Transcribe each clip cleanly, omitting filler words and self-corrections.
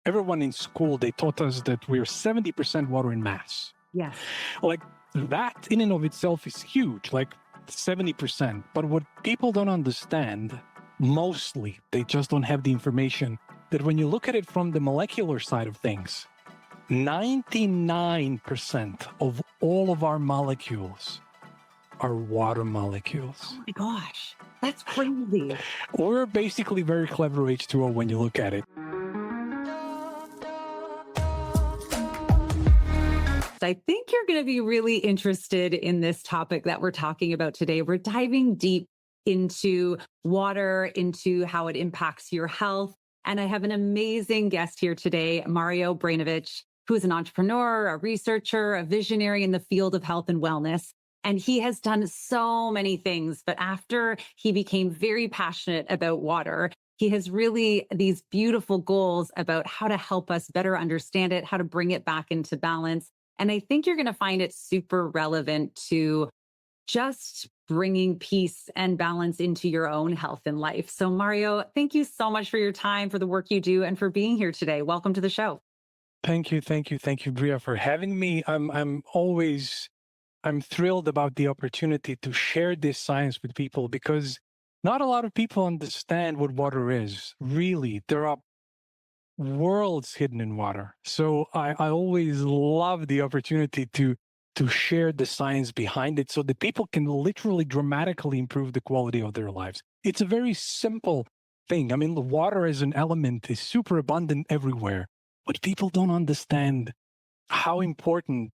everyone in school, they taught us that we're 70% water in mass. Yes. Like that in and of itself is huge, like 70%. But what people don't understand, mostly, they just don't have the information that when you look at it from the molecular side of things, 99% of all of our molecules are water molecules. Oh my gosh, that's crazy. We're basically very clever H2O when you look at it. I think you're going to be really interested in this topic that we're talking about today. We're diving deep into water, into how it impacts your health. And I have an amazing guest here today, Mario Brainovich, who is an entrepreneur, a researcher, a visionary in the field of health and wellness. And he has done so many things. But after he became very passionate about water, he has really these beautiful goals about how to help us better understand it, how to bring it back into balance. And I think you're going to find it super relevant to just bringing peace and balance into your own health and life. So Mario, thank you so much for your time, for the work you do, and for being here today. Welcome to the show. Thank you, Bria, for having me. I'm thrilled about the opportunity to share this science with people because not a lot of people understand what water is. Really, there are worlds hidden in water. So I always love the opportunity to share the science behind it so that people can literally dramatically improve the quality of their lives. It's a very simple thing. I mean, the water as an element is super abundant everywhere, but people don't understand how important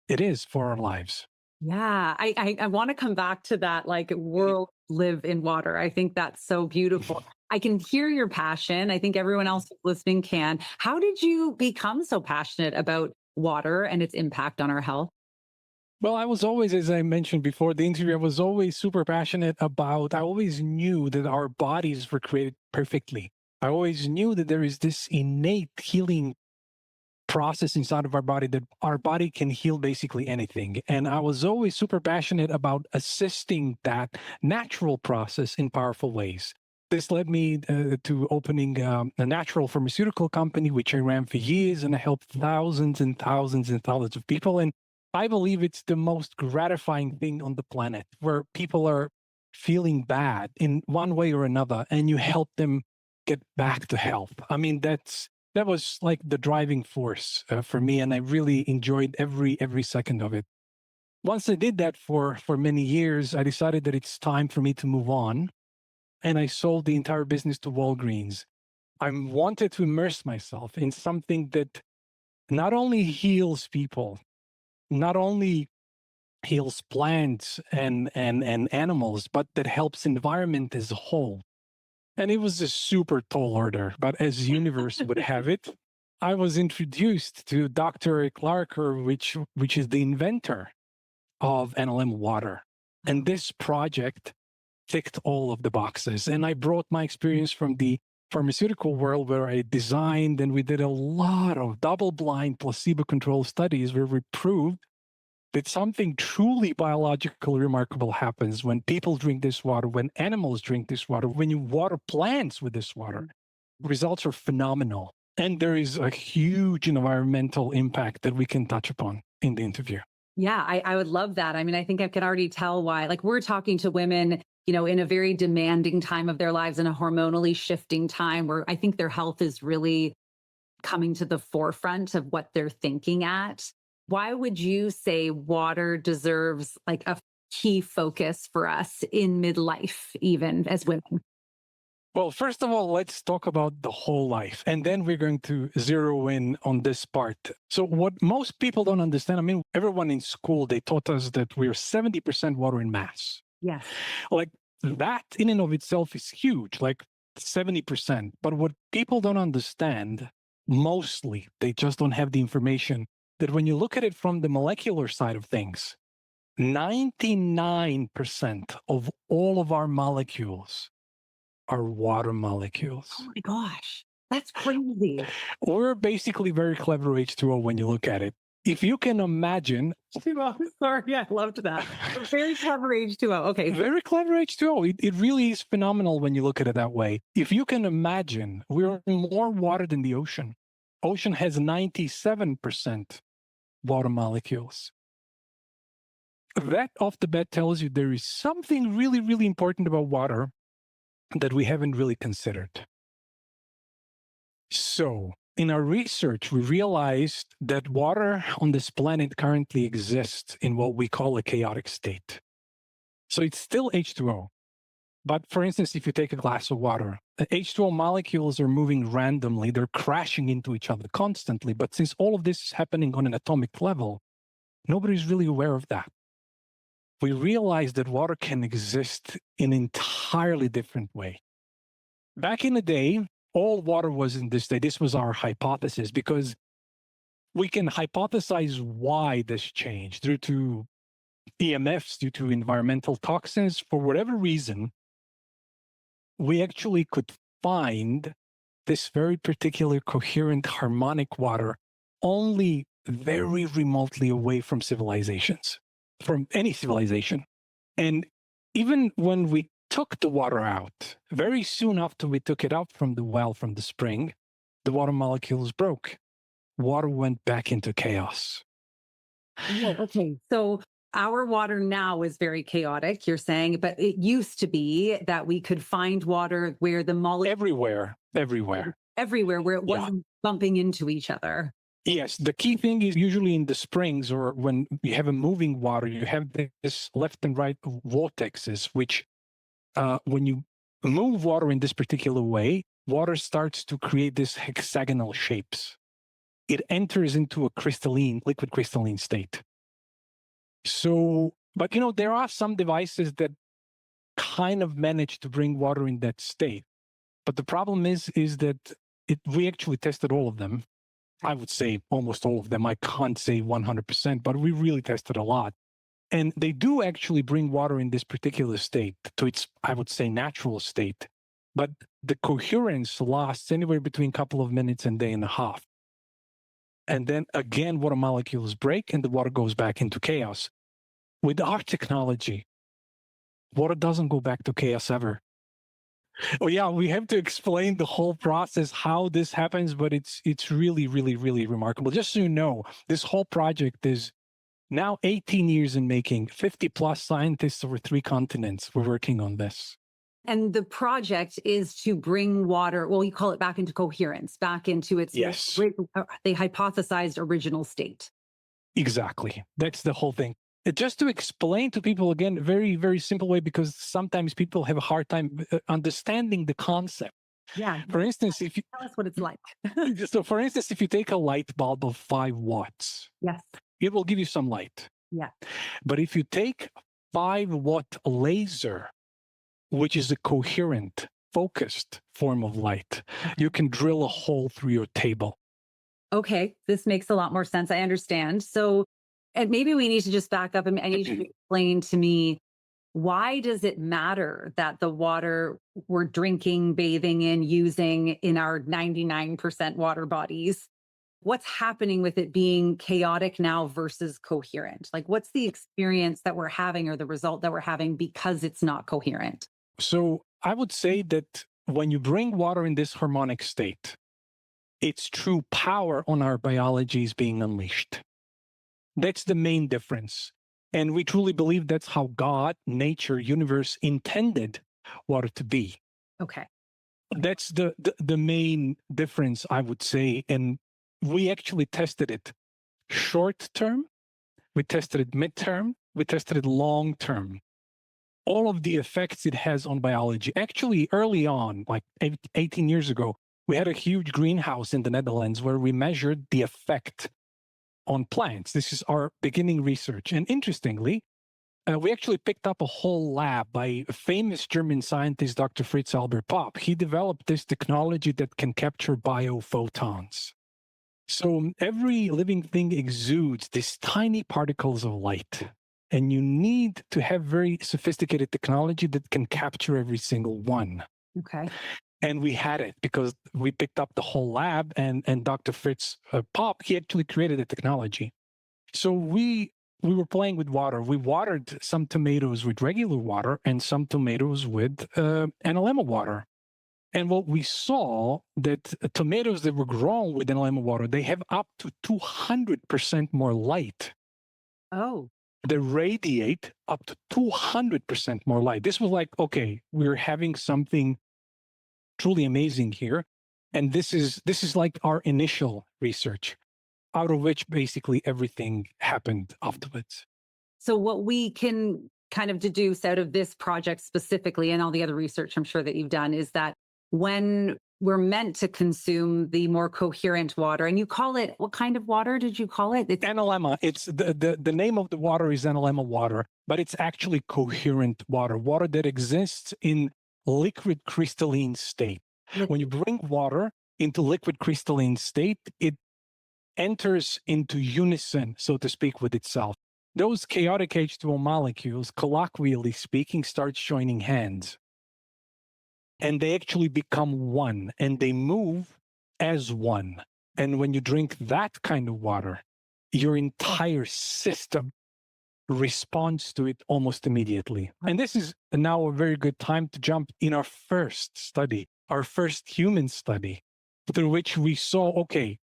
it is for our lives. Yeah, I want to come back to that, like world live in water. I think that's so beautiful. I can hear your passion. I think everyone else listening can. How did you become so passionate about water and its impact on our health? Well, I was always, as I mentioned before the interview, I was always super passionate about, I always knew that our bodies were created perfectly. I always knew that there is this innate healing process inside of our body, that our body can heal basically anything. And I was always super passionate about assisting that natural process in powerful ways. This led me to opening a natural pharmaceutical company, which I ran for years, and I helped thousands and thousands and thousands of people. And I believe it's the most gratifying thing on the planet, where people are feeling bad in one way or another, and you help them get back to health. I mean, that was like the driving force for me, and I really enjoyed every second of it. Once I did that for many years, I decided that it's time for me to move on, and I sold the entire business to Walgreens. I wanted to immerse myself in something that not only heals people, not only heals plants and animals, but that helps environment as a whole. And it was a super tall order, but as universe would have it, I was introduced to Dr. Clarker, which is the inventor of Analemma Water. And this project ticked all of the boxes. And I brought my experience from the pharmaceutical world, where I designed and we did a lot of double-blind placebo-controlled studies where we proved that something truly biologically remarkable happens when people drink this water, when animals drink this water, when you water plants with this water. Results are phenomenal. And there is a huge environmental impact that we can touch upon in the interview. Yeah, I would love that. I mean, I think I can already tell why. Like, we're talking to women, in a very demanding time of their lives, in a hormonally shifting time where I think their health is really coming to the forefront of what they're thinking at. Why would you say water deserves like a key focus for us in midlife, even as women? Well, first of all, let's talk about the whole life, and then we're going to zero in on this part. So what most people don't understand, I mean, everyone in school, they taught us that we're 70% water in mass. Yes. Like that in and of itself is huge, like 70%. But what people don't understand, mostly, they just don't have the information that when you look at it from the molecular side of things, 99% of all of our molecules are water molecules. Oh my gosh, that's crazy. We're basically very clever H2O when you look at it. If you can imagine... Sorry, I loved that. Very clever H2O. Okay. Very clever H2O. It really is phenomenal when you look at it that way. If you can imagine, we're more water than the ocean. Ocean has 97% water molecules. That off the bat tells you there is something really, really important about water that we haven't really considered. So, in our research, we realized that water on this planet currently exists in what we call a chaotic state. So, it's still H2O. But for instance, if you take a glass of water, the H2O molecules are moving randomly, they're crashing into each other constantly. But since all of this is happening on an atomic level, nobody's really aware of that. We realized that water can exist in an entirely different way. Back in the day, all water was in this state. This was our hypothesis because we can hypothesize why this changed due to EMFs, due to environmental toxins. For whatever reason, we actually could find this very particular coherent harmonic water only very remotely away from civilizations, from any civilization. And even when we took the water out, very soon after we took it out from the well, from the spring, the water molecules broke. Water went back into chaos. Yeah, okay. So our water now is very chaotic, you're saying, but it used to be that we could find water where the molecules Everywhere. where it wasn't bumping into each other. Yes, the key thing is usually in the springs or when you have a moving water, you have this left and right vortexes, which when you move water in this particular way, water starts to create these hexagonal shapes. It enters into a liquid crystalline state. So, but there are some devices that kind of manage to bring water in that state. But the problem is that we actually tested all of them. I would say almost all of them. I can't say 100%, but we really tested a lot. And they do actually bring water in this particular state to its, I would say, natural state. But the coherence lasts anywhere between a couple of minutes and a day and a half. And then again, water molecules break and the water goes back into chaos. With our technology, water doesn't go back to chaos ever. Oh yeah, we have to explain the whole process, how this happens, but it's really, really, really remarkable. Just so you know, this whole project is now 18 years in making, 50 plus scientists over 3 continents were working on this. And the project is to bring water, well, you call it back into coherence, back into its, Yes, they hypothesized original state. exactly. That's the whole thing. Just to explain to people again, very, very simple way, because sometimes people have a hard time understanding the concept. Yeah. For instance, if you Tell us what it's like. so for instance, if you take a light bulb of 5 watts, Yes. it will give you some light. Yeah. But if you take 5-watt laser, which is a coherent, focused form of light, you can drill a hole through your table. Okay, this makes a lot more sense. I understand. So, and maybe we need to just back up and I need you to explain to me, why does it matter that the water we're drinking, bathing in, using in our 99% water bodies, what's happening with it being chaotic now versus coherent? Like, what's the experience that we're having or the result that we're having because it's not coherent? So I would say that when you bring water in this harmonic state, its true power on our biology is being unleashed. That's the main difference. And we truly believe that's how God, nature, universe intended water to be. Okay. That's the main difference, I would say. And we actually tested it short term, we tested it midterm, we tested it long term. All of the effects it has on biology. Actually, early on, like 18 years ago, we had a huge greenhouse in the Netherlands where we measured the effect on plants. This is our beginning research. And interestingly, we actually picked up a whole lab by a famous German scientist, Dr. Fritz Albert Popp. He developed this technology that can capture biophotons. So every living thing exudes these tiny particles of light. And you need to have very sophisticated technology that can capture every single one. Okay. And we had it because we picked up the whole lab and Dr. Fritz Popp, he actually created the technology. So we were playing with water. We watered some tomatoes with regular water and some tomatoes with Analemma water. And what we saw that tomatoes that were grown with Analemma water, they have up to 200% more light. Oh, They radiate up to 200% more light. This was like, okay, we're having something truly amazing here. And this is like our initial research, out of which basically everything happened afterwards. so what we can kind of deduce out of this project specifically and all the other research I'm sure that you've done is that when we're meant to consume the more coherent water, and you call it, what kind of water did you call it? It's Analemma, it's the name of the water is Analemma water, but it's actually coherent water, water that exists in liquid crystalline state. When you bring water into liquid crystalline state, it enters into unison, so to speak, with itself. Those chaotic H2O molecules, colloquially speaking, start joining hands. And they actually become one, and they move as one. And when you drink that kind of water, your entire system responds to it almost immediately. And this is now a very good time to jump in our first study, our first human study, through which we saw, okay,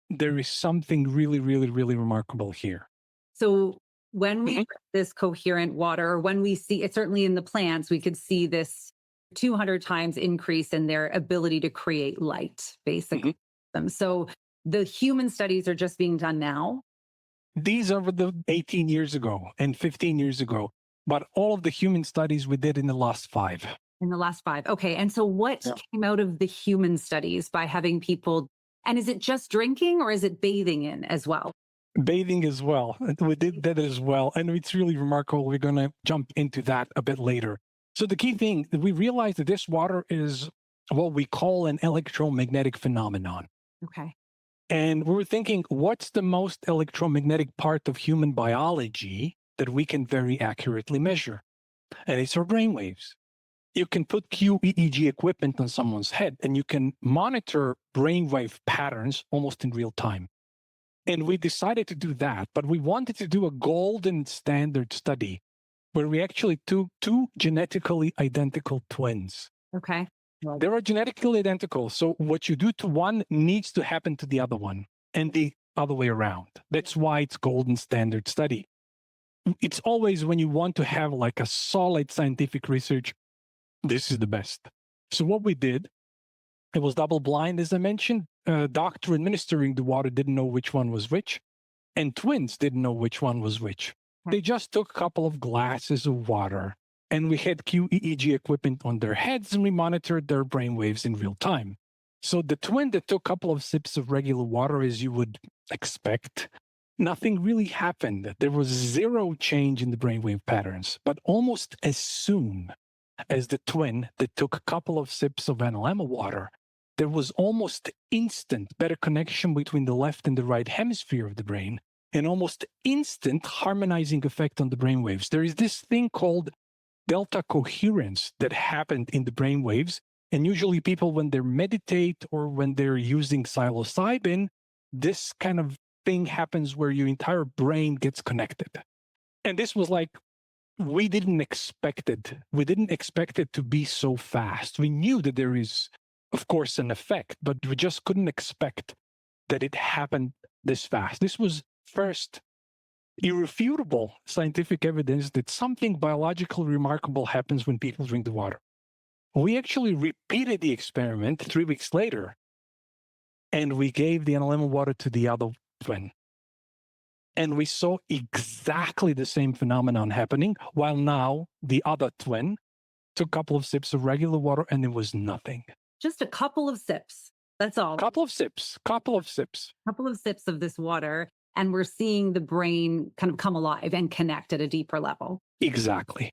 there is something really, really, really remarkable here. so when we Mhm. drink this coherent water, or when we see it, certainly in the plants, we could see this 200 times increase in their ability to create light, basically. So the human studies are just being done now. These are the 18 years ago and 15 years ago, but all of the human studies we did in the last 5. In the last 5. Okay. And so what Yeah. came out of the human studies by having people, and is it just drinking or is it bathing in as well? Bathing as well. We did that as well. And it's really remarkable. We're going to jump into that a bit later. So the key thing, we realized that this water is what we call an electromagnetic phenomenon. Okay. And we were thinking, what's the most electromagnetic part of human biology that we can very accurately measure? And it's our brainwaves. You can put QEEG equipment on someone's head and you can monitor brainwave patterns almost in real time. And we decided to do that, but we wanted to do a golden standard study where we actually took 2 genetically identical twins. Okay. They are genetically identical. So what you do to one needs to happen to the other one and the other way around. That's why it's golden standard study. It's always when you want to have like a solid scientific research, this is the best. So what we did, it was double blind, as I mentioned. Doctor administering the water didn't know which one was which, and twins didn't know which one was which. They just took a couple of glasses of water, and we had QEEG equipment on their heads, and we monitored their brainwaves in real time. So the twin that took a couple of sips of regular water, as you would expect, nothing really happened. There was zero change in the brainwave patterns. But almost as soon as the twin that took a couple of sips of Analemma water, there was almost instant better connection between the left and the right hemisphere of the brain, and almost instant harmonizing effect on the brainwaves. There is this thing called delta coherence that happened in the brainwaves. And usually people, when they meditate or when they're using psilocybin, this kind of thing happens where your entire brain gets connected. And this was like, we didn't expect it. We didn't expect it to be so fast. We knew that there is, of course, an effect, but we just couldn't expect that it happened this fast. This was first irrefutable scientific evidence that something biologically remarkable happens when people drink the water. We actually repeated the experiment 3 weeks later, and we gave the Analemma water to the other twin. And we saw exactly the same phenomenon happening, while now the other twin took a couple of sips of regular water and it was nothing. Just a couple of sips. That's all. Couple of sips. Couple of sips of this water. And we're seeing the brain kind of come alive and connect at a deeper level. Exactly.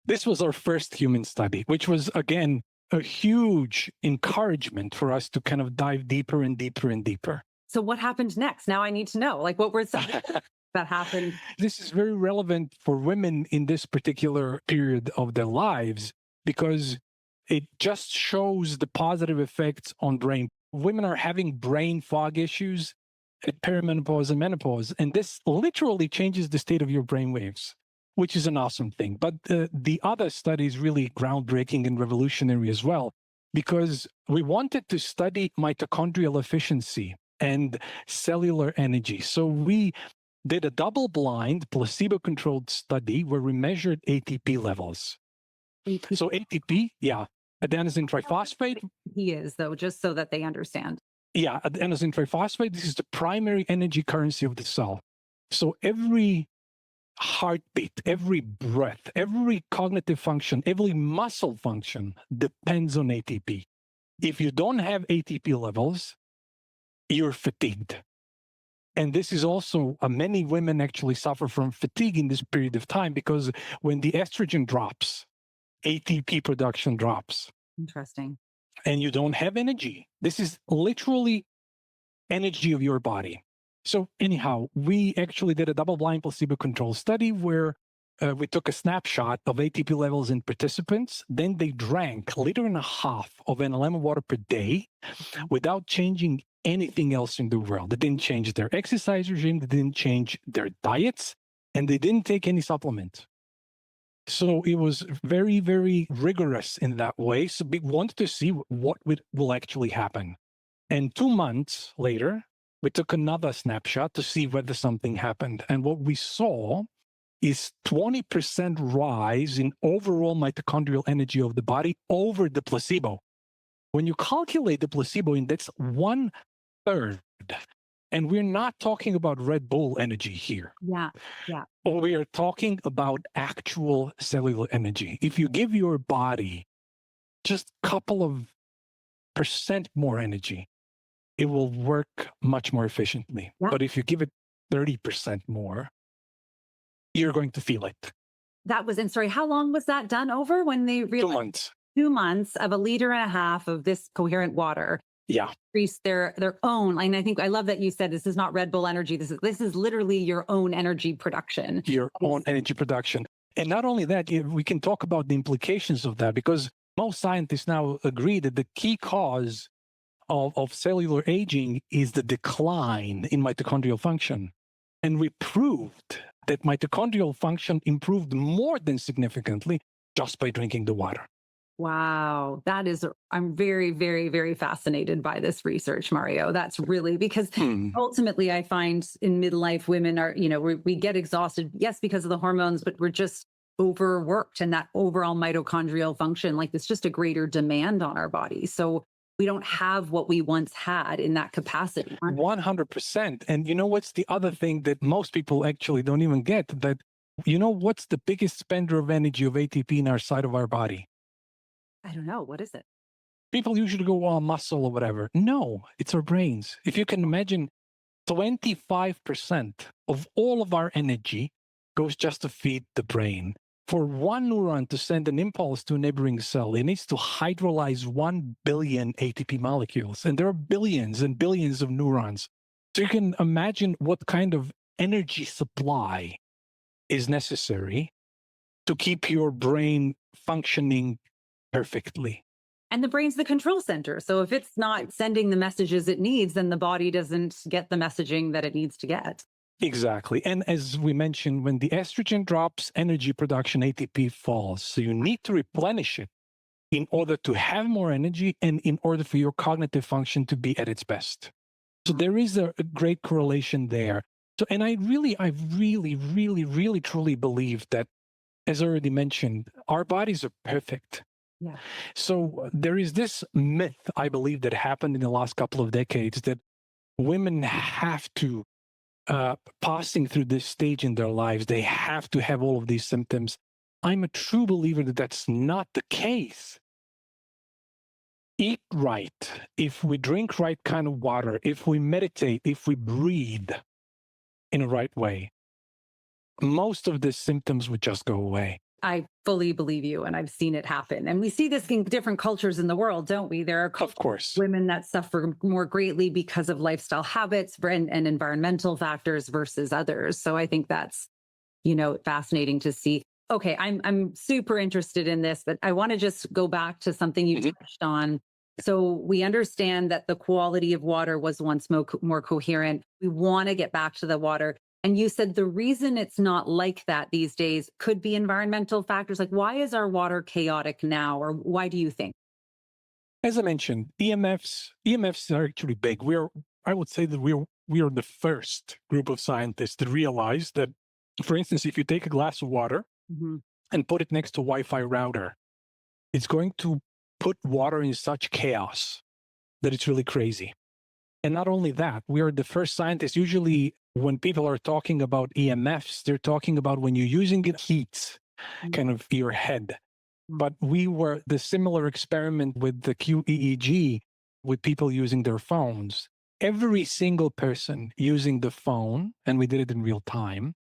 This was our first human study, which was, again, a huge encouragement for us to kind of dive deeper and deeper and deeper. So what happened next? Now I need to know, like, what were some that happened? This is very relevant for women in this particular period of their lives because it just shows the positive effects on brain. Women are having brain fog issues at perimenopause and menopause, and this literally changes the state of your brain waves, which is an awesome thing. But the other study is really groundbreaking and revolutionary as well, because we wanted to study mitochondrial efficiency and cellular energy. So we did a double-blind, placebo-controlled study where we measured ATP levels. ATP. So ATP, yeah, adenosine triphosphate. He is, though, just so that they understand. Yeah, adenosine triphosphate, this is the primary energy currency of the cell. So every heartbeat, every breath, every cognitive function, every muscle function depends on ATP. If you don't have ATP levels, you're fatigued. And this is also, many women actually suffer from fatigue in this period of time because when the estrogen drops, ATP production drops. Interesting. And you don't have energy. This is literally energy of your body. So anyhow, we actually did a double-blind placebo-controlled study where we took a snapshot of ATP levels in participants. Then they drank 1.5 liters of Analemma water per day without changing anything else in the world. They didn't change their exercise regime. They didn't change their diets, and they didn't take any supplements. So it was very, very rigorous in that way. So we wanted to see what will actually happen. And 2 months later, we took another snapshot to see whether something happened. And what we saw is 20% rise in overall mitochondrial energy of the body over the placebo. When you calculate the placebo index, 1/3. And we're not talking about Red Bull energy here. Yeah. Or we are talking about actual cellular energy. If you give your body just a couple of percent more energy, it will work much more efficiently. Yeah. But if you give it 30% more, you're going to feel it. That was, and sorry, how long was that done over when they 2 realized? months. 2 months of 1.5 liters of this coherent water Yeah. increase their own. And I think I love that you said this is not Red Bull energy. This is literally your own energy production. Your own energy production. And not only that, we can talk about the implications of that because most scientists now agree that the key cause of cellular aging is the decline in mitochondrial function. And we proved that mitochondrial function improved more than significantly just by drinking the water. Wow. I'm very, very, very fascinated by this research, Mario. That's really because ultimately I find in midlife women are, we get exhausted, yes, because of the hormones, but we're just overworked and that overall mitochondrial function, like it's just a greater demand on our body. So we don't have what we once had in that capacity. 100%. And you know what's the other thing that most people actually don't even get? That, what's the biggest spender of energy of ATP in our side of our body? I don't know. What is it? People usually go, well, muscle or whatever. No, it's our brains. If you can imagine, 25% of all of our energy goes just to feed the brain. For one neuron to send an impulse to a neighboring cell, it needs to hydrolyze 1 billion ATP molecules. And there are billions and billions of neurons. So you can imagine what kind of energy supply is necessary to keep your brain functioning perfectly. And the brain's the control center. So if it's not sending the messages it needs, then the body doesn't get the messaging that it needs to get. Exactly. And as we mentioned, when the estrogen drops, energy production, ATP falls. So you need to replenish it in order to have more energy and in order for your cognitive function to be at its best. So there is a great correlation there. So, and I really, truly believe that, as I already mentioned, our bodies are perfect. Yeah. So there is this myth, I believe, that happened in the last couple of decades that women have to, passing through this stage in their lives, they have to have all of these symptoms. I'm a true believer that that's not the case. Eat right, if we drink right kind of water, if we meditate, if we breathe in a right way, most of the symptoms would just go away. I fully believe you, and I've seen it happen. And we see this in different cultures in the world, don't we? There are Of course. women that suffer more greatly because of lifestyle habits and environmental factors versus others. So I think that's, fascinating to see. Okay, I'm super interested in this, but I want to just go back to something you touched on. So we understand that the quality of water was once more coherent. We want to get back to the water. And you said the reason it's not like that these days could be environmental factors. Like, why is our water chaotic now? Or why do you think? As I mentioned, EMFs are actually big. I would say that we are the first group of scientists to realize that, for instance, if you take a glass of water Mhm. and put it next to a Wi-Fi router, it's going to put water in such chaos that it's really crazy. And not only that, we are the first scientists. Usually, when people are talking about EMFs, they're talking about when you're using it heats kind of your head. But we were the similar experiment with the QEEG with people using their phones. Every single person using the phone, and we did it in real time,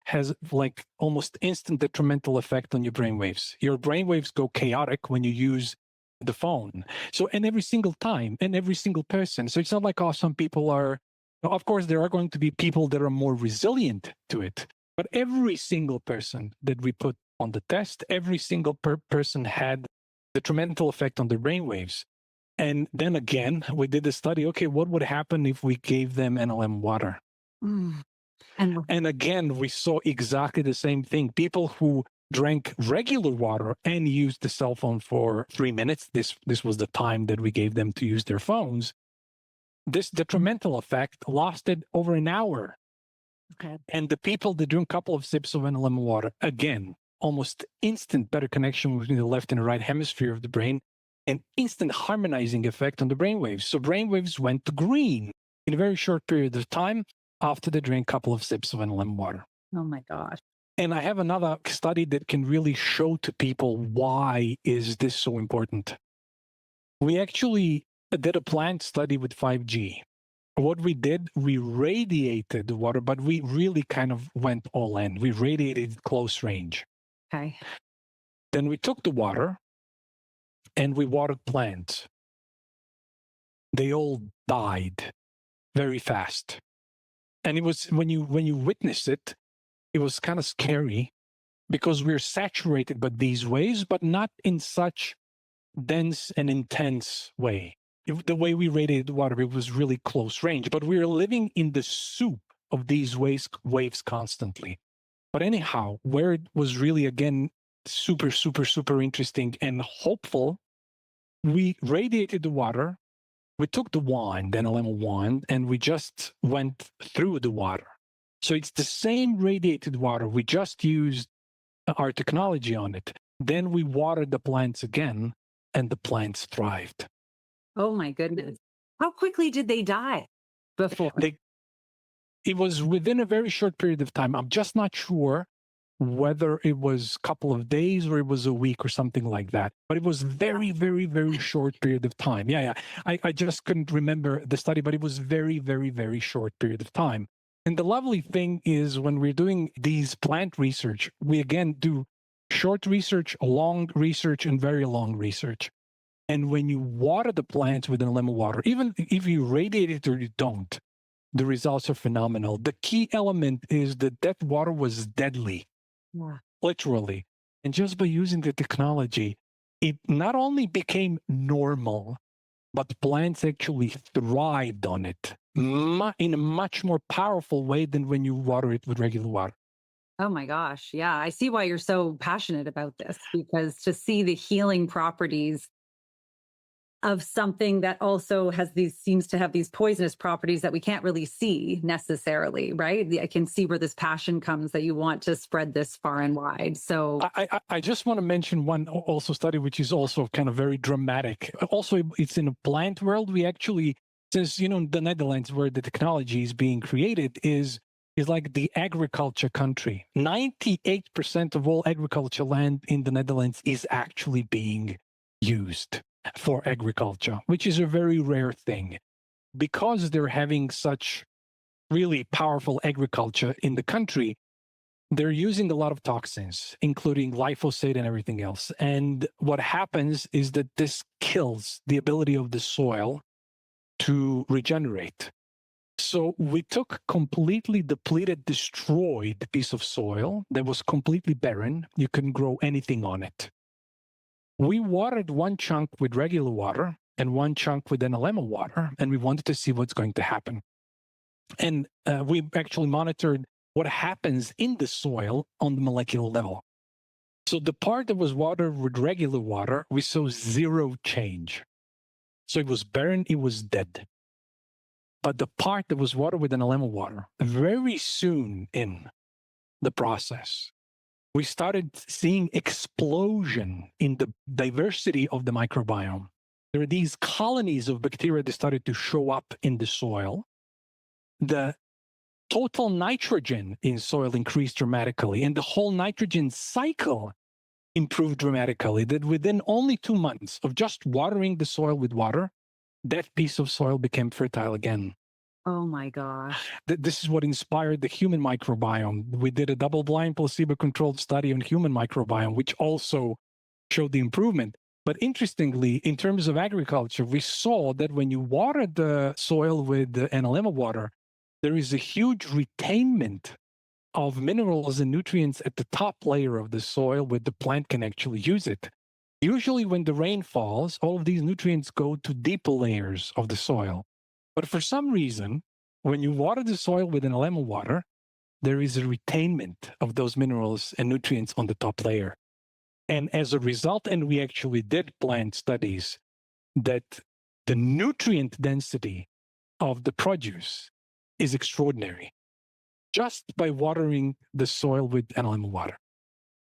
has like almost instant detrimental effect on your brainwaves. Your brainwaves go chaotic when you use the phone. So, and every single time, and every single person. So it's not like, oh, some people are, of course, there are going to be people that are more resilient to it. But every single person that we put on the test, every single person had detrimental effect on their brainwaves. And then again, we did the study. Okay, what would happen if we gave them Analemma Water? Mm. And And again, we saw exactly the same thing. People who drank regular water and used the cell phone for 3 minutes, this was the time that we gave them to use their phones, this detrimental effect lasted over an hour. okay. And the people that drink a couple of sips of Analemma Water, again, almost instant better connection between the left and the right hemisphere of the brain, and instant harmonizing effect on the brainwaves. So brainwaves went to green in a very short period of time after they drank a couple of sips of Analemma Water. Oh my gosh. And I have another study that can really show to people why is this so important. We actually did a plant study with 5G. What we did, we radiated the water, but we really kind of went all in. We radiated close range. Okay. Then we took the water and we watered plants. They all died very fast. And it was when you witness it, it was kind of scary because we're saturated by these waves, but not in such dense and intense way. The way we radiated the water, it was really close range, but we are living in the soup of these waves constantly. But anyhow, where it was really, again, super, super, super interesting and hopeful, we radiated the water. We took the wand, the Analemma wand, and we just went through the water. So it's the same radiated water. We just used our technology on it. Then we watered the plants again, and the plants thrived. Oh my goodness. How quickly did they die before? It was within a very short period of time. I'm just not sure whether it was a couple of days or it was a week or something like that. But it was very, very, very short period of time. Yeah. I just couldn't remember the study, but it was very, very, very short period of time. And the lovely thing is when we're doing these plant research, we again do short research, long research, and very long research. And when you water the plants with Analemma water, even if you radiate it or you don't, the results are phenomenal. The key element is that water was deadly, Yeah. literally. And just by using the technology, it not only became normal, but plants actually thrived on it in a much more powerful way than when you water it with regular water. Oh my gosh. Yeah. I see why you're so passionate about this because to see the healing properties of something that also has these seems to have these poisonous properties that we can't really see necessarily, right? I can see where this passion comes that you want to spread this far and wide. So I just want to mention one also study, which is also kind of very dramatic. Also, it's in a plant world. We actually, since, the Netherlands where the technology is being created is like the agriculture country. 98% of all agriculture land in the Netherlands is actually being used for agriculture, which is a very rare thing. Because they're having such really powerful agriculture in the country, they're using a lot of toxins, including glyphosate and everything else. And what happens is that this kills the ability of the soil to regenerate. So we took completely depleted, destroyed piece of soil that was completely barren. You couldn't grow anything on it. We watered one chunk with regular water and one chunk with Analemma water, and we wanted to see what's going to happen. And we actually monitored what happens in the soil on the molecular level. So the part that was watered with regular water, we saw zero change. So it was barren, it was dead. But the part that was water with Analemma water, very soon in the process, we started seeing explosion in the diversity of the microbiome. There are these colonies of bacteria that started to show up in the soil. The total nitrogen in soil increased dramatically, and the whole nitrogen cycle improved dramatically. That within only 2 months of just watering the soil with water, that piece of soil became fertile again. Oh my gosh. This is what inspired the human microbiome. We did a double-blind placebo-controlled study on human microbiome, which also showed the improvement. But interestingly, in terms of agriculture, we saw that when you water the soil with the Analemma water, there is a huge retainment of minerals and nutrients at the top layer of the soil where the plant can actually use it. Usually when the rain falls, all of these nutrients go to deeper layers of the soil. But for some reason, when you water the soil with Analemma water, there is a retainment of those minerals and nutrients on the top layer. And as a result, and we actually did plant studies, that the nutrient density of the produce is extraordinary just by watering the soil with Analemma water.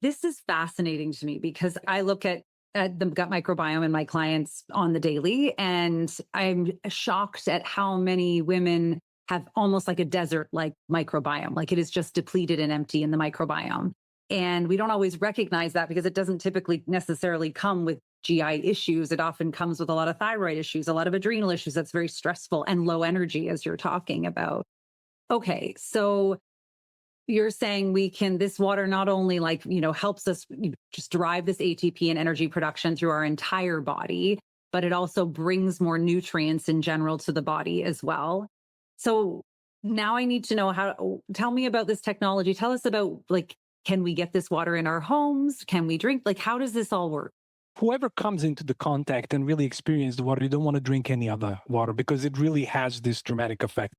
This is fascinating to me because I look at the gut microbiome in my clients on the daily, and I'm shocked at how many women have almost like a desert like microbiome, like it is just depleted and empty in the microbiome. And we don't always recognize that because it doesn't typically necessarily come with GI issues. It often comes with a lot of thyroid issues, a lot of adrenal issues. That's very stressful and low energy, as you're talking about. Okay, so you're saying this water not only helps us just drive this ATP and energy production through our entire body, but it also brings more nutrients in general to the body as well. So now I need to know tell me about this technology. Tell us about, can we get this water in our homes? Can we drink? How does this all work? Whoever comes into the contact and really experience the water, you don't want to drink any other water because it really has this dramatic effect.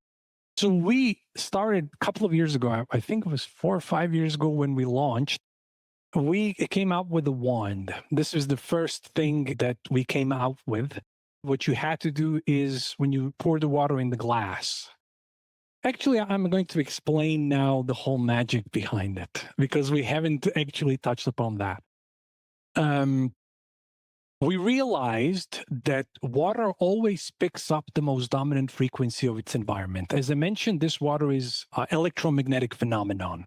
So we started a couple of years ago, I think it was 4 or 5 years ago when we launched, we came out with a wand. This is the first thing that we came out with. What you had to do is when you pour the water in the glass. Actually, I'm going to explain now the whole magic behind it because we haven't actually touched upon that. We realized that water always picks up the most dominant frequency of its environment. As I mentioned, this water is an electromagnetic phenomenon.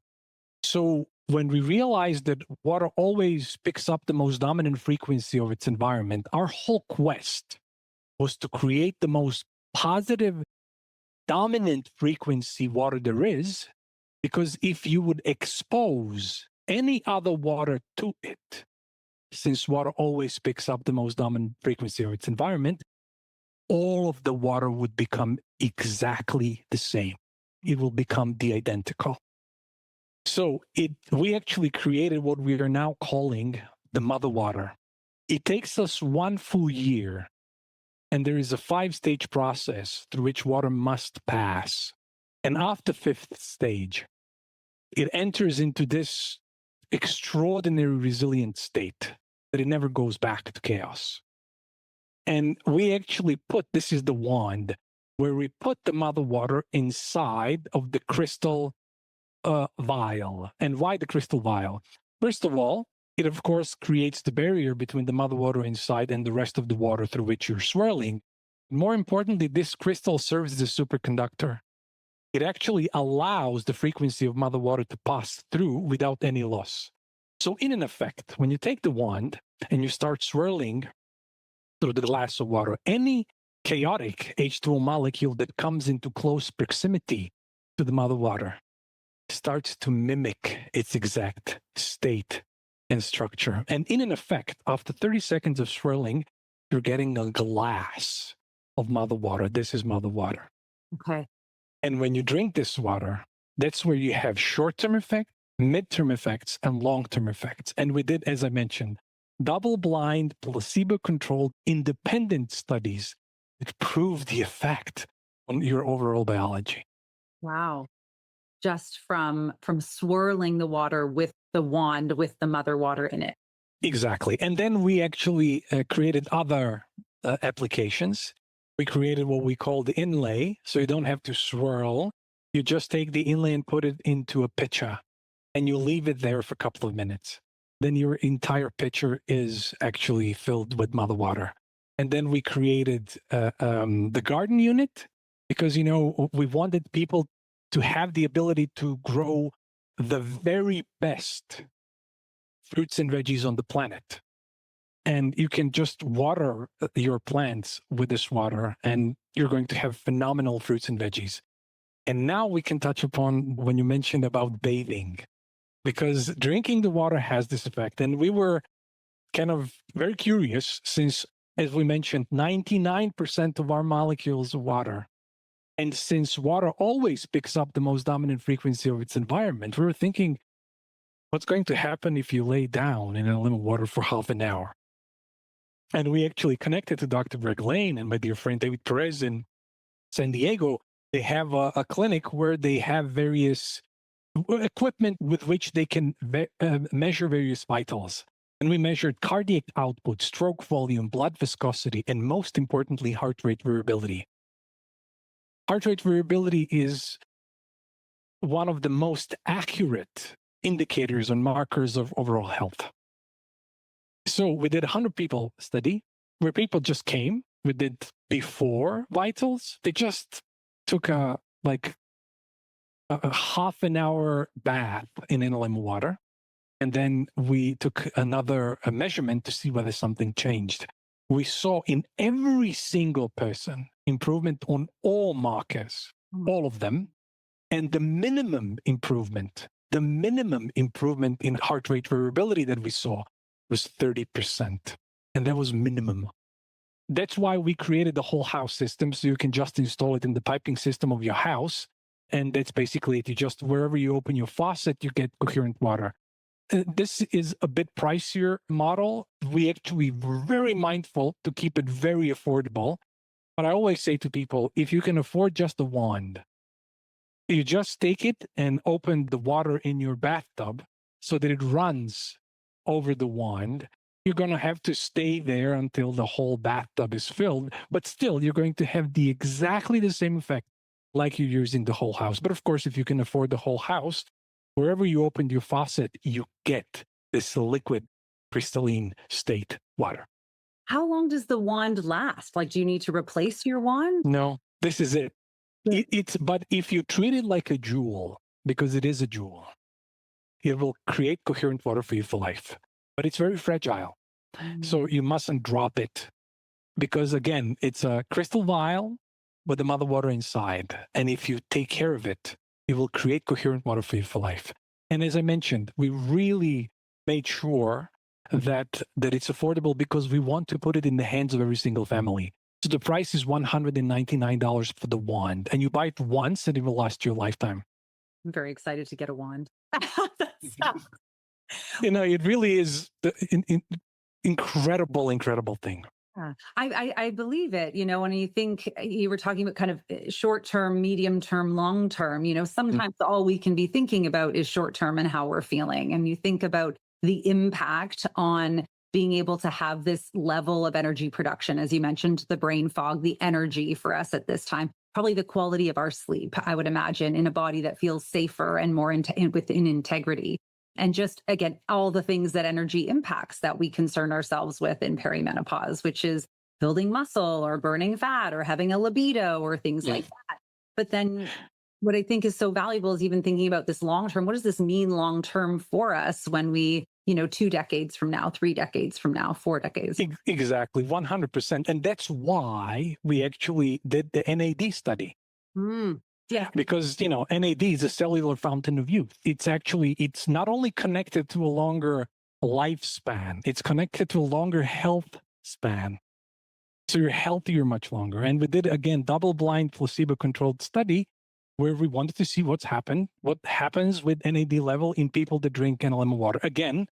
So when we realized that water always picks up the most dominant frequency of its environment, our whole quest was to create the most positive, dominant frequency water there is, because if you would expose any other water to it, since water always picks up the most dominant frequency of its environment, all of the water would become exactly the same. It will become the identical. So we actually created what we are now calling the mother water. It takes us 1 full year, and there is a 5-stage process through which water must pass. And after 5th stage, it enters into this extraordinary resilient state that it never goes back to chaos. And we actually this is the wand, where we put the mother water inside of the crystal vial. And why the crystal vial? First of all, it of course creates the barrier between the mother water inside and the rest of the water through which you're swirling. More importantly, this crystal serves as a superconductor. It actually allows the frequency of mother water to pass through without any loss. So in effect, when you take the wand and you start swirling through the glass of water, any chaotic H2O molecule that comes into close proximity to the mother water starts to mimic its exact state and structure. And in effect, after 30 seconds of swirling, you're getting a glass of mother water. This is mother water. Okay. And when you drink this water, that's where you have short-term effect, mid-term effects, and long-term effects. And we did, as I mentioned, double-blind, placebo-controlled, independent studies that prove the effect on your overall biology. Wow. Just from swirling the water with the wand with the mother water in it. Exactly. And then we actually created other applications. We created what we call the inlay, so you don't have to swirl. You just take the inlay and put it into a pitcher, and you leave it there for a couple of minutes. Then your entire pitcher is actually filled with mother water. And then we created the garden unit because, we wanted people to have the ability to grow the very best fruits and veggies on the planet. And you can just water your plants with this water, and you're going to have phenomenal fruits and veggies. And now we can touch upon when you mentioned about bathing, because drinking the water has this effect. And we were kind of very curious since, as we mentioned, 99% of our molecules are water. And since water always picks up the most dominant frequency of its environment, we were thinking, what's going to happen if you lay down in Analemma Water for half an hour? And we actually connected to Dr. Greg Lane and my dear friend David Perez in San Diego. They have a clinic where they have various equipment with which they can measure various vitals. And we measured cardiac output, stroke volume, blood viscosity, and most importantly, heart rate variability. Heart rate variability is one of the most accurate indicators and markers of overall health. So we did a 100 people study where people just came. We did before vitals. They just took a half an hour bath in Analemma water. And then we took another measurement to see whether something changed. We saw in every single person improvement on all markers, all of them. And the minimum improvement in heart rate variability that we saw was 30%. And that was minimum. That's why we created the whole house system. So you can just install it in the piping system of your house. And that's basically it. You just, wherever you open your faucet, you get coherent water. This is a bit pricier model. We actually were very mindful to keep it very affordable. But I always say to people, if you can afford just a wand, you just take it and open the water in your bathtub so that it runs over the wand. You're going to have to stay there until the whole bathtub is filled, but still you're going to have exactly the same effect like you're using the whole house. But of course, if you can afford the whole house, wherever you opened your faucet, you get this liquid, crystalline state water. How long does the wand last? Like, do you need to replace your wand? No, this is it. But if you treat it like a jewel, because it is a jewel, it will create coherent water for you for life. But it's very fragile. So you mustn't drop it because, again, it's a crystal vial with the mother water inside. And if you take care of it, it will create coherent water for you for life. And as I mentioned, we really made sure that it's affordable because we want to put it in the hands of every single family. So the price is $199 for the wand. And you buy it once and it will last you a lifetime. I'm very excited to get a wand. It really is incredible thing. Yeah, I believe it. When you think you were talking about kind of short term, medium term, long term, sometimes all we can be thinking about is short term and how we're feeling. And you think about the impact on being able to have this level of energy production, as you mentioned, the brain fog, the energy for us at this time, probably the quality of our sleep, I would imagine, in a body that feels safer and more within integrity. And just, again, all the things that energy impacts that we concern ourselves with in perimenopause, which is building muscle or burning fat or having a libido or things like that. But then what I think is so valuable is even thinking about this long term. What does this mean long term for us when we, 2 decades from now, 3 decades from now, 4 decades? Exactly, 100%. And that's why we actually did the NAD study. Yeah. Because, NAD is a cellular fountain of youth. It's not only connected to a longer lifespan, it's connected to a longer health span. So you're healthier much longer. And we did, again, double-blind placebo-controlled study where we wanted to see what happens with NAD level in people that drink Analemma water. Again,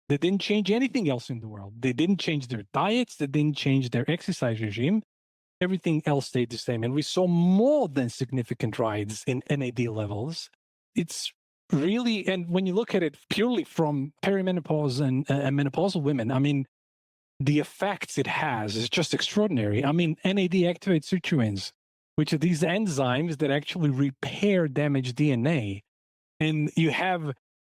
they didn't change anything else in the world. They didn't change their diets. They didn't change their exercise regime. Everything else stayed the same. And we saw more than significant rise in NAD levels. It's really, and when you look at it purely from perimenopause and menopausal women, I mean, the effects it has is just extraordinary. I mean, NAD activates sirtuins, which are these enzymes that actually repair damaged DNA. And you have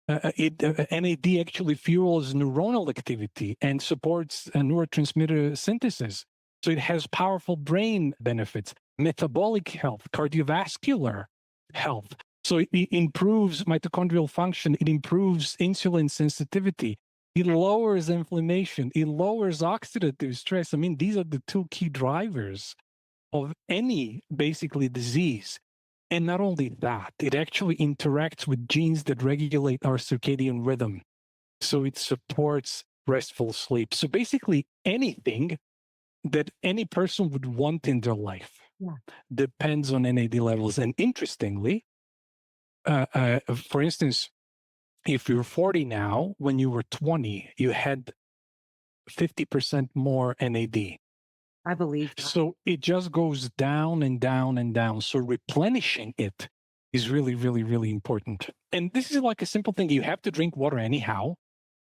NAD actually fuels neuronal activity and supports neurotransmitter synthesis. So it has powerful brain benefits, metabolic health, cardiovascular health. So it improves mitochondrial function. It improves insulin sensitivity. It lowers inflammation. It lowers oxidative stress. I mean, these are the two key drivers of any basically disease. And not only that, it actually interacts with genes that regulate our circadian rhythm. So it supports restful sleep. So basically, anything that any person would want in their life depends on NAD levels. And interestingly, for instance, if you're 40 now, when you were 20, you had 50% more NAD. I believe that. So it just goes down and down and down. So replenishing it is really, really, really important. And this is like a simple thing. You have to drink water anyhow,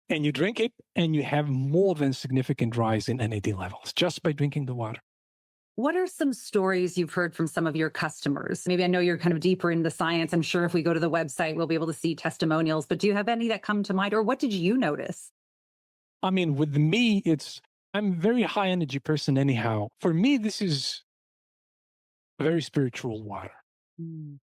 and you drink it, and you have more than significant rise in NAD levels just by drinking the water. What are some stories you've heard from some of your customers? Maybe I know you're kind of deeper in the science. I'm sure if we go to the website, we'll be able to see testimonials, but do you have any that come to mind, or what did you notice? I mean, with me, I'm a very high energy person anyhow. For me, this is very spiritual water. Mm.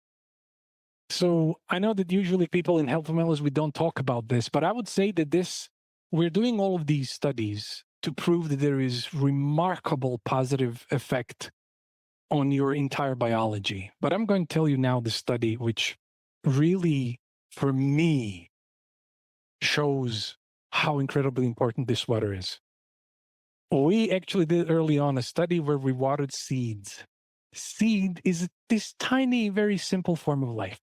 So I know that usually people in health wellness, we don't talk about this, but I would say that we're doing all of these studies to prove that there is remarkable positive effect on your entire biology. But I'm going to tell you now the study, which really, for me, shows how incredibly important this water is. We actually did early on a study where we watered seeds. Seed is this tiny, very simple form of life.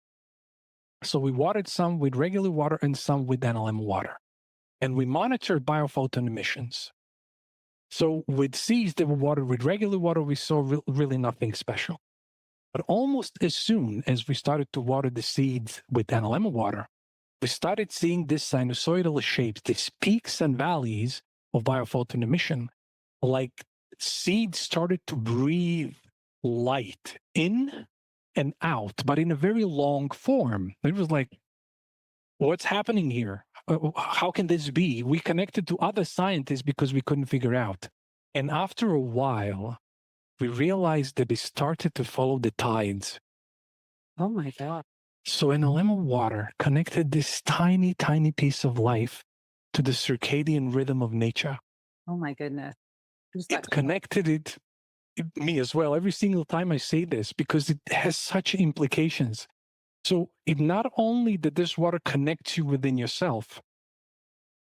So we watered some with regular water and some with Analemma water. And we monitored biophoton emissions. So with seeds that were watered with regular water, we saw really nothing special. But almost as soon as we started to water the seeds with Analemma water, we started seeing this sinusoidal shapes, these peaks and valleys of biophoton emission, like seeds started to breathe light in and out, but in a very long form. It was like, what's happening here? How can this be? We connected to other scientists because we couldn't figure out. And after a while, we realized that it started to follow the tides. Oh my God. So Analemma water connected this tiny, tiny piece of life to the circadian rhythm of nature. Oh my goodness. It connected me as well, every single time I say this, because it has such implications. So it not only that this water connects you within yourself,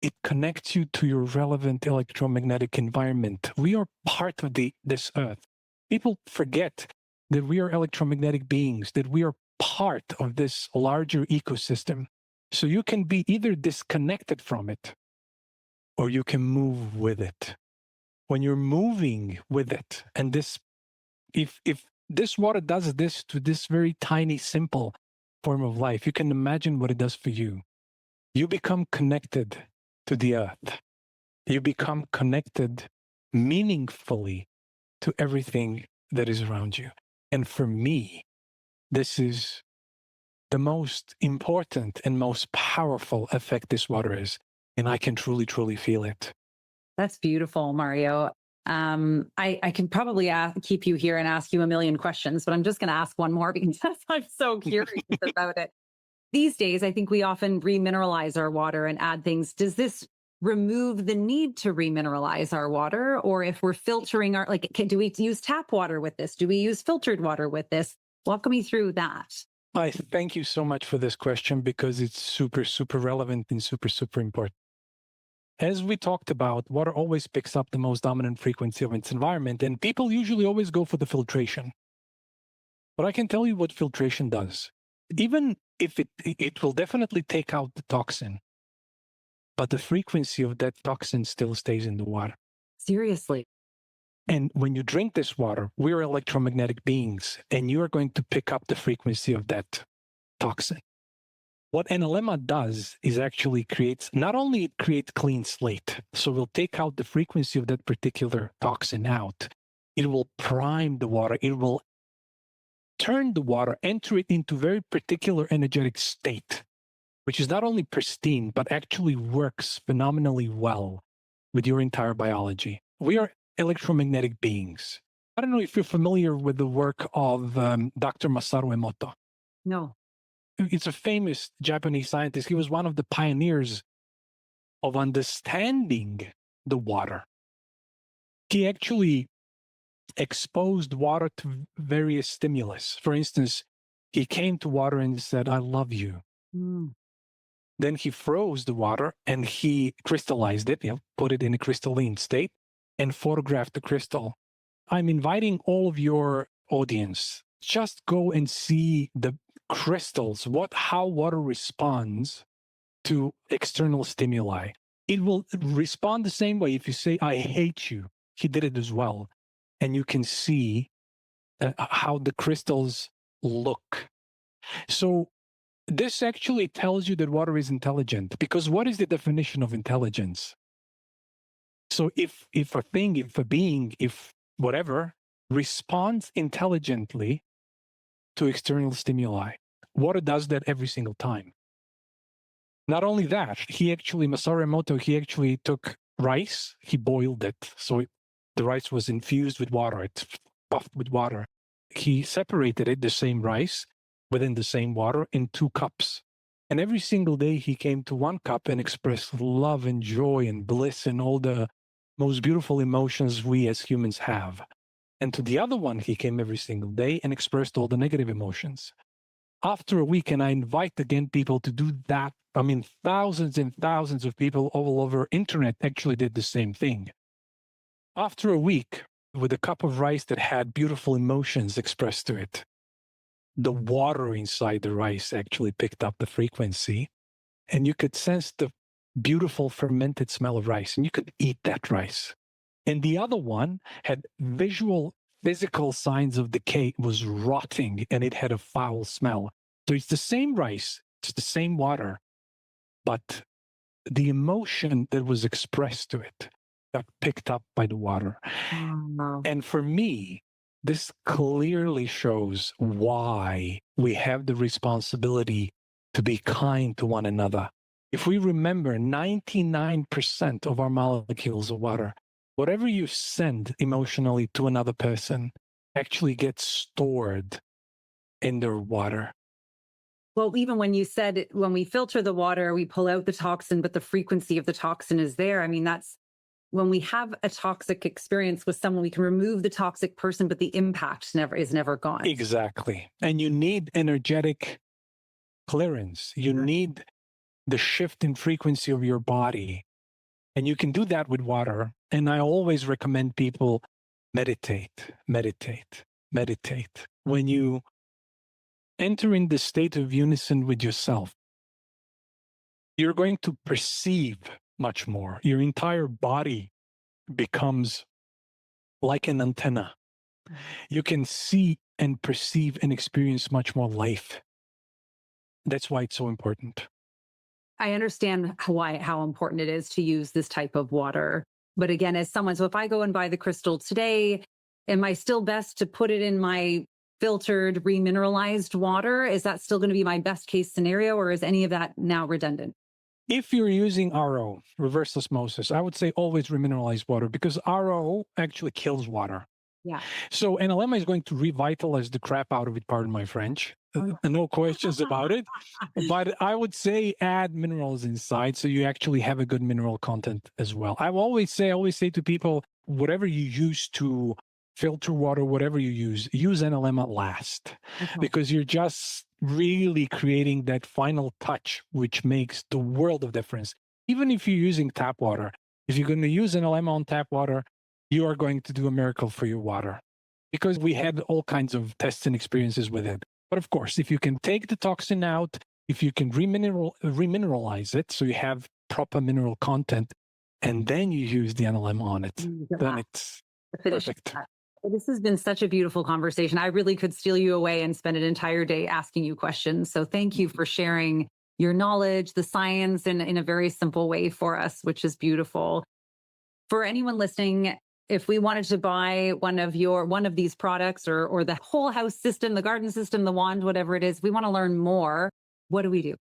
it connects you to your relevant electromagnetic environment. We are part of this earth. People forget that we are electromagnetic beings, that we are part of this larger ecosystem. So you can be either disconnected from it or you can move with it. When you're moving with it, and if this water does this to this very tiny, simple form of life, you can imagine what it does for you. You become connected to the earth. You become connected meaningfully to everything that is around you. And for me, this is the most important and most powerful effect this water is. And I can truly, truly feel it. That's beautiful, Mario. I can probably keep you here and ask you a million questions, but I'm just going to ask one more because I'm so curious about it. These days, I think we often remineralize our water and add things. Does this remove the need to remineralize our water? Or if we're filtering do we use tap water with this? Do we use filtered water with this? Walk me through that. I thank you so much for this question because it's super, super relevant and super, super important. As we talked about, water always picks up the most dominant frequency of its environment, and people usually always go for the filtration. But I can tell you what filtration does. Even if it will definitely take out the toxin, but the frequency of that toxin still stays in the water. Seriously. And when you drink this water, we're electromagnetic beings, and you are going to pick up the frequency of that toxin. What Analemma does is actually not only it creates clean slate, so we'll take out the frequency of that particular toxin out. It will prime the water. It will turn the water, enter it into very particular energetic state, which is not only pristine, but actually works phenomenally well with your entire biology. We are electromagnetic beings. I don't know if you're familiar with the work of Dr. Masaru Emoto. No. He's a famous Japanese scientist. He was one of the pioneers of understanding the water. He actually exposed water to various stimulus. For instance, he came to water and said, "I love you." Mm. Then he froze the water and he crystallized it, put it in a crystalline state and photographed the crystal. I'm inviting all of your audience, just go and see the crystals, how water responds to external stimuli. It will respond the same way if you say, "I hate you." He did it as well. And you can see how the crystals look. So this actually tells you that water is intelligent, because what is the definition of intelligence? So if a thing, if a being, if whatever responds intelligently to external stimuli, water does that every single time. Not only that, Masaru Emoto, he actually took rice, he boiled it. So the rice was infused with water, it's puffed with water. He separated it, the same rice, within the same water in 2 cups. And every single day he came to 1 cup and expressed love and joy and bliss and all the most beautiful emotions we as humans have. And to the other one, he came every single day and expressed all the negative emotions. After a week, and I invite again people to do that. I mean, thousands and thousands of people all over internet actually did the same thing. After a week, with a cup of rice that had beautiful emotions expressed to it, the water inside the rice actually picked up the frequency, and you could sense the beautiful fermented smell of rice, and you could eat that rice. And the other one had physical signs of decay, it was rotting, and it had a foul smell. So it's the same rice, it's the same water, but the emotion that was expressed to it got picked up by the water. Wow. And for me, this clearly shows why we have the responsibility to be kind to one another. If we remember, 99% of our molecules of water, whatever you send emotionally to another person actually gets stored in their water. Well, even when you said when we filter the water, we pull out the toxin, but the frequency of the toxin is there. I mean, that's when we have a toxic experience with someone, we can remove the toxic person, but the impact is never gone. Exactly. And you need energetic clearance. You need the shift in frequency of your body. And you can do that with water. And I always recommend people meditate, meditate, meditate. When you enter in the state of unison with yourself, you're going to perceive much more. Your entire body becomes like an antenna. You can see and perceive and experience much more life. That's why it's so important. I understand how important it is to use this type of water. But again, as someone, so if I go and buy the crystal today, am I still best to put it in my filtered, remineralized water? Is that still going to be my best case scenario, or is any of that now redundant? If you're using RO, reverse osmosis, I would say always remineralize water, because RO actually kills water. Yeah. So Analemma is going to revitalize the crap out of it, pardon my French. No questions about it. But I would say add minerals inside so you actually have a good mineral content as well. I always say to people, whatever you use to filter water, whatever you use Analemma last. Okay. Because you're just really creating that final touch, which makes the world of difference. Even if you're using tap water, if you're going to use Analemma on tap water, you are going to do a miracle for your water, because we had all kinds of tests and experiences with it. But of course, if you can take the toxin out, if you can remineralize it, so you have proper mineral content, and then you use the Analemma on it, then it's perfect. This has been such a beautiful conversation. I really could steal you away and spend an entire day asking you questions. So thank you for sharing your knowledge, the science in a very simple way for us, which is beautiful. For anyone listening, if we wanted to buy one of these products or the whole house system, the garden system, the wand, whatever it is, we want to learn more, what do we do?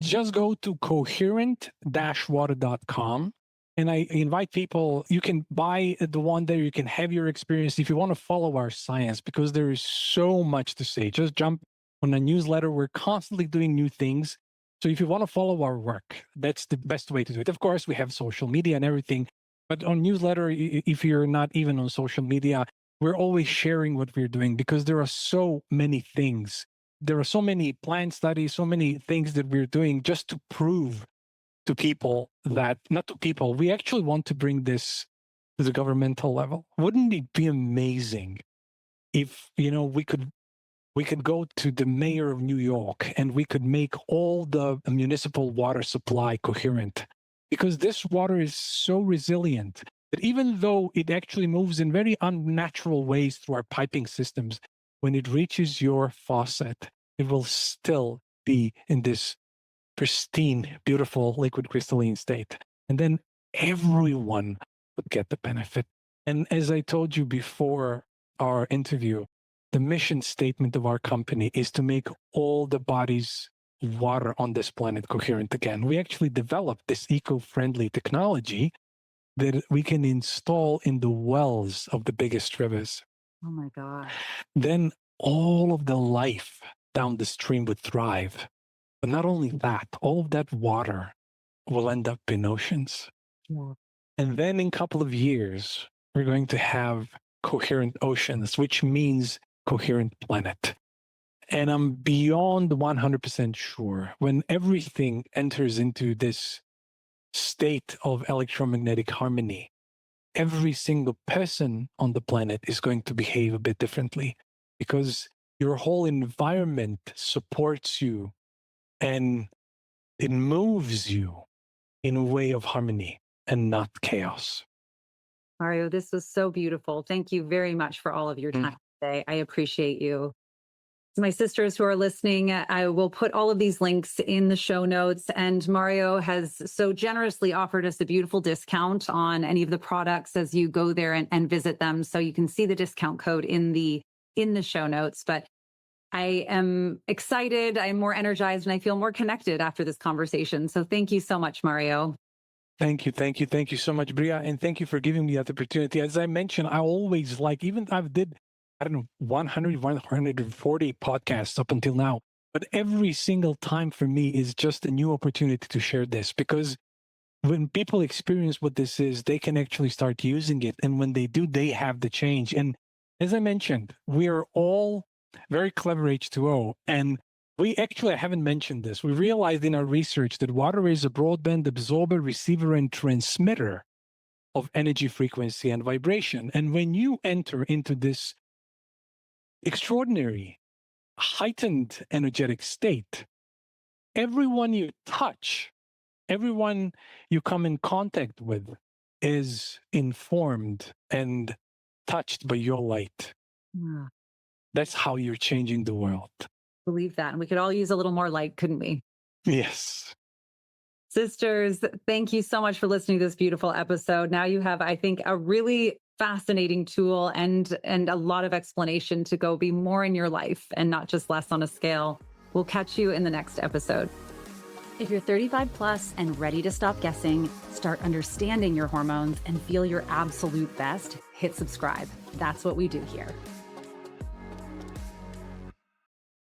Just go to coherent-water.com. And I invite people, you can buy the one there, you can have your experience if you want to follow our science, because there is so much to say. Just jump on a newsletter. We're constantly doing new things. So if you want to follow our work, that's the best way to do it. Of course, we have social media and everything, but on newsletter, if you're not even on social media, we're always sharing what we're doing because there are so many things. There are so many plant studies, so many things that we're doing just to prove to people that, not to people, we actually want to bring this to the governmental level. Wouldn't it be amazing if, we could go to the mayor of New York and we could make all the municipal water supply coherent? Because this water is so resilient that even though it actually moves in very unnatural ways through our piping systems, when it reaches your faucet, it will still be in this pristine, beautiful liquid crystalline state. And then everyone would get the benefit. And as I told you before our interview, the mission statement of our company is to make all the body's water on this planet coherent again. We actually developed this eco-friendly technology that we can install in the wells of the biggest rivers. Oh my God. Then all of the life down the stream would thrive. But not only that, all of that water will end up in oceans. Yeah. And then in a couple of years, we're going to have coherent oceans, which means coherent planet. And I'm beyond 100% sure when everything enters into this state of electromagnetic harmony, every single person on the planet is going to behave a bit differently because your whole environment supports you and it moves you in a way of harmony and not chaos. Mario, this was so beautiful. Thank you very much for all of your time today. I appreciate you. To my sisters who are listening, I will put all of these links in the show notes. And Mario has so generously offered us a beautiful discount on any of the products as you go there and visit them. So you can see the discount code in the show notes. But I am excited, I'm more energized, and I feel more connected after this conversation. So thank you so much, Mario. Thank you so much, Bria. And thank you for giving me that opportunity. As I mentioned, I always even I've did, 100, 140 podcasts up until now. But every single time for me is just a new opportunity to share this because when people experience what this is, they can actually start using it. And when they do, they have the change. And as I mentioned, we are all very clever H2O. And I haven't mentioned this. We realized in our research that water is a broadband absorber, receiver, and transmitter of energy, frequency, and vibration. And when you enter into this extraordinary, heightened energetic state, everyone you touch, everyone you come in contact with is informed and touched by your light. Yeah. That's how you're changing the world. Believe that. And we could all use a little more light, couldn't we? Yes. Sisters, thank you so much for listening to this beautiful episode. Now you have, I think, a really fascinating tool and a lot of explanation to go be more in your life and not just less on a scale. We'll catch you in the next episode. If you're 35 plus and ready to stop guessing, start understanding your hormones, and feel your absolute best, hit subscribe. That's what we do here.